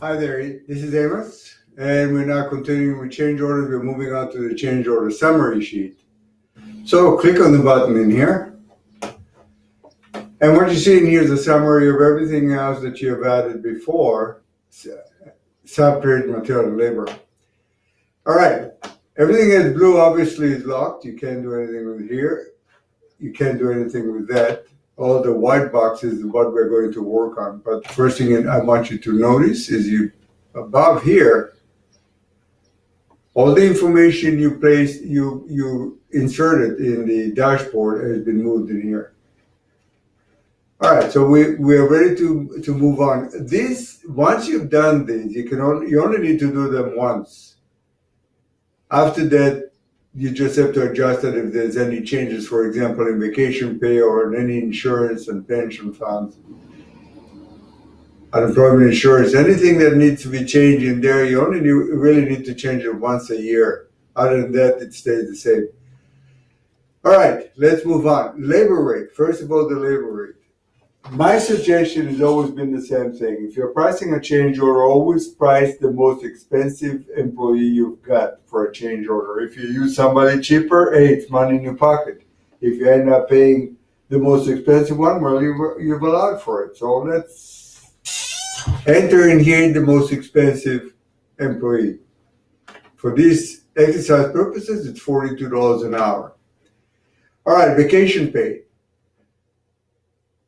Hi there, this is Amos, and we're now continuing with change orders. We're moving on to the change order summary sheet. So click on the button in here, and what you see in here is a summary of everything else that you have added before, sub-period material and labor. All right, everything that's blue obviously is locked. You can't do anything with here. You can't do anything with that. All the white boxes is what we're going to work on. But the first thing I want you to notice is above here, all the information you inserted in the dashboard has been moved in here. All right, so we are ready to move on. Once you've done these, you only need to do them once. After that, you just have to adjust it if there's any changes, for example, in vacation pay or in any insurance and pension funds, unemployment insurance, anything that needs to be changed in there, you only really need to change it once a year. Other than that, it stays the same. All right, let's move on. Labor rate. First of all, the labor rate. My suggestion has always been the same thing. If you're pricing a change order, always price the most expensive employee you've got for a change order. If you use somebody cheaper, hey, it's money in your pocket. If you end up paying the most expensive one, well, you've allowed for it. So let's enter in here the most expensive employee. For these exercise purposes, it's $42 an hour. All right, vacation pay.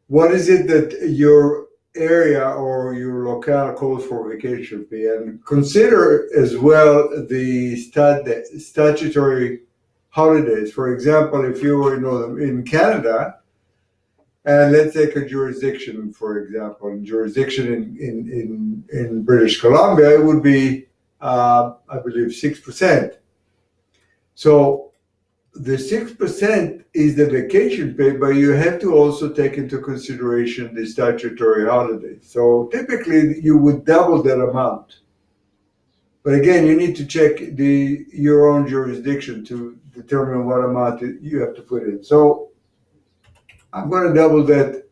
What is it that your area or your locale calls for vacation pay? And consider as well the statutory holidays. For example, if you were in Canada, and let's take a jurisdiction, for example, jurisdiction in British Columbia, it would be, I believe, 6%. So the 6% is the vacation pay, but you have to also take into consideration the statutory holidays. So typically you would double that amount. But again, you need to check your own jurisdiction to determine what amount you have to put in. So I'm going to double that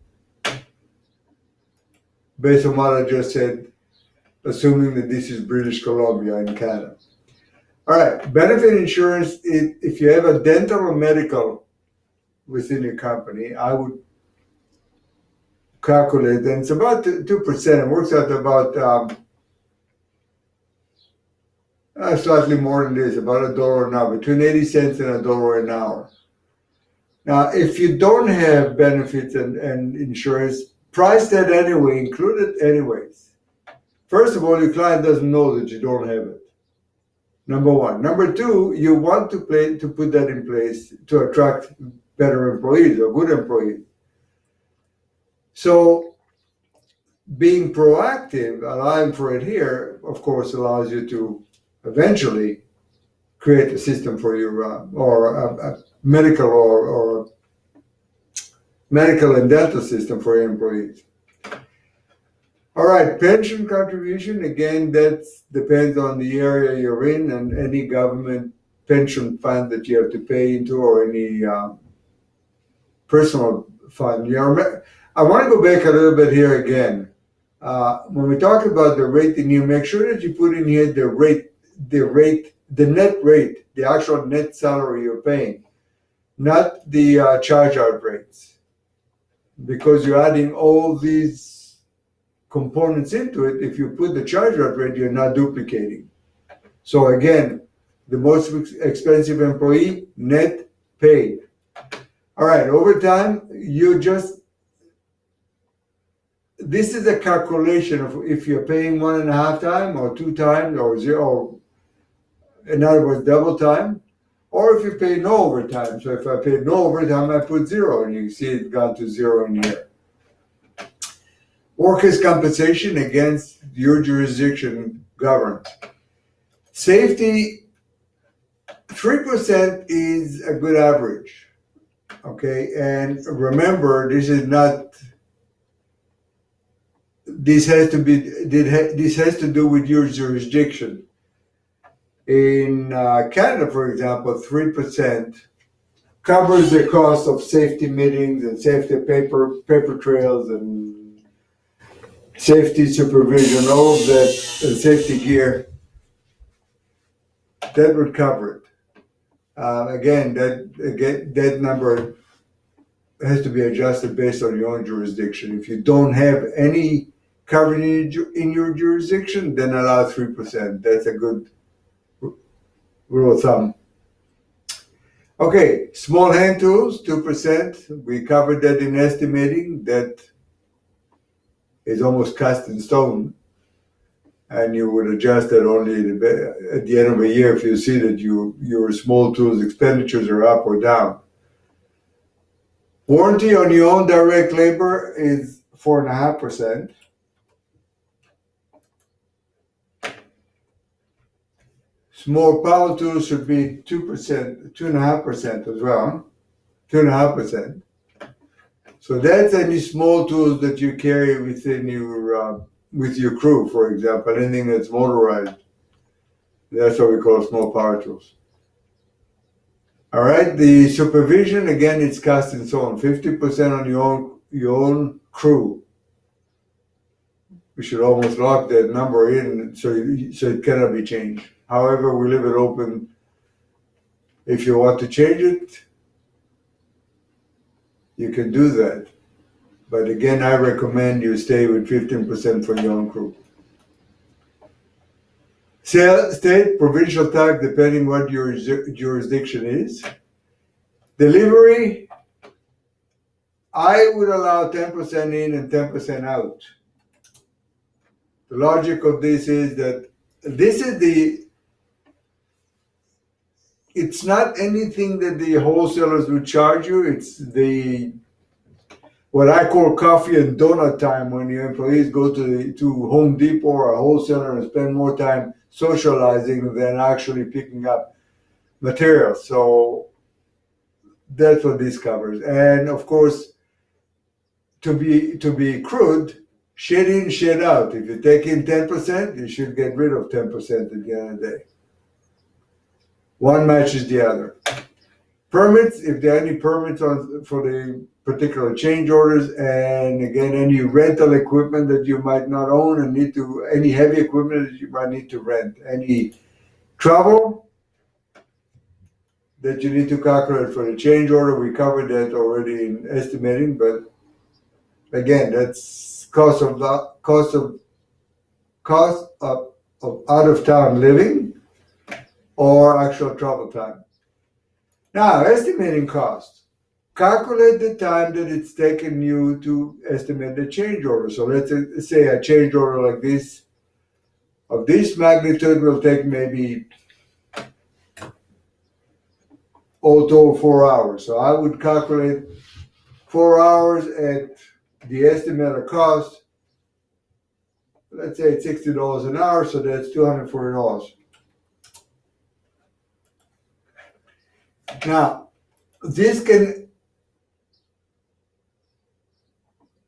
based on what I just said, assuming that this is British Columbia in Canada. All right, benefit insurance, if you have a dental or medical within your company, I would calculate, and it's about 2%. It works out to about slightly more than this, about $1 an hour, between 80 cents and $1 an hour. Now, if you don't have benefits and insurance, price that anyway, include it anyways. First of all, your client doesn't know that you don't have it. Number one. Number two, you want to put that in place to attract better employees or good employees. So being proactive, allowing for it here, of course, allows you to eventually create a system for your or a medical or medical and dental system for your employees. All right, pension contribution, again, that depends on the area you're in and any government pension fund that you have to pay into or any personal fund. I want to go back a little bit here again. When we talk about the rate in here, make sure that you put in here the net rate, the actual net salary you're paying, not the charge out rates, because you're adding all these components into it. If you put the charge out rate, you're not duplicating. So again, the most expensive employee, net paid. All right, overtime, this is a calculation of if you're paying 1.5 times or 2 times or 0, in other words, double time, or if you pay no overtime. So if I paid no overtime, I put 0, and you see it's gone to 0 in here. Workers' compensation against your jurisdiction governed. Safety, 3% is a good average. Okay, and remember, this has to do with your jurisdiction. In Canada, for example, 3% covers the cost of safety meetings and safety paper trails and safety supervision, all of that safety gear, that would cover it. Again, that number has to be adjusted based on your own jurisdiction. If you don't have any coverage in your jurisdiction, then allow 3%. That's a good rule of thumb. Okay, small hand tools, 2%. We covered that in estimating. That is almost cast in stone. And you would adjust that only at the end of a year if you see that your small tools expenditures are up or down. Warranty on your own direct labor is 4.5%. Small power tools should be 2%, 2.5% as well, 2.5%. So that's any small tools that you carry within your with your crew, for example, anything that's motorized. That's what we call small power tools. All right, the supervision, again, it's cast in stone, 50% on your own crew. We should almost lock that number in so it cannot be changed. However, we leave it open. If you want to change it, you can do that. But again, I recommend you stay with 15% for your own crew. State, provincial tax, depending what your jurisdiction is. Delivery, I would allow 10% in and 10% out. The logic of this is that it's not anything that the wholesalers would charge you. It's what I call coffee and donut time, when your employees go to Home Depot or a wholesaler and spend more time socializing than actually picking up material. So that's what this covers. And of course, to be crude, shed in, shed out. If you take in 10%, you should get rid of 10% at the end of the day. One matches the other. Permits, if there are any permits for the particular change orders, and again, any rental equipment that you might not own and any heavy equipment that you might need to rent, any travel that you need to calculate for the change order. We covered that already in estimating, but again, that's cost of out of town living or actual travel time. Now, estimating cost. Calculate the time that it's taken you to estimate the change order. So let's say a change order like this, of this magnitude, will take maybe all told 4 hours. So I would calculate 4 hours at the estimated cost. Let's say it's $60 an hour, so that's $240. Now,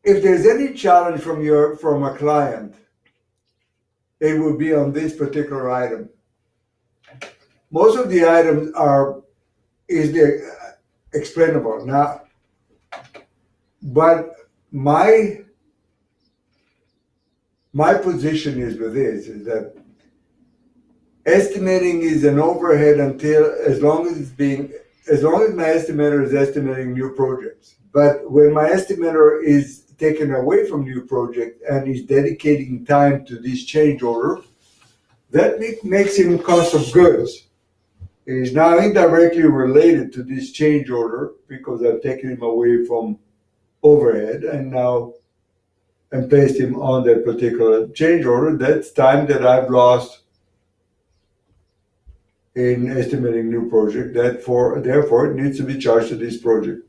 if there's any challenge from a client, it would be on this particular item. Most of the items is explainable now, but my position is with this is that estimating is an overhead as long as my estimator is estimating new projects. But when my estimator is taken away from new project and is dedicating time to this change order, that makes him cost of goods. It is now indirectly related to this change order because I've taken him away from overhead and placed him on that particular change order. That's time that I've lost in estimating new project. Therefore, it needs to be charged to this project.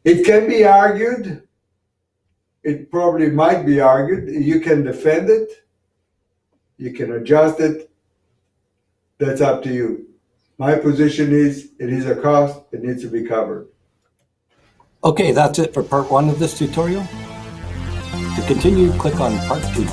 It can be argued. It probably might be argued. You can defend it. You can adjust it. That's up to you. My position is it is a cost. It needs to be covered. Okay, that's it for part 1 of this tutorial. To continue, click on part 2.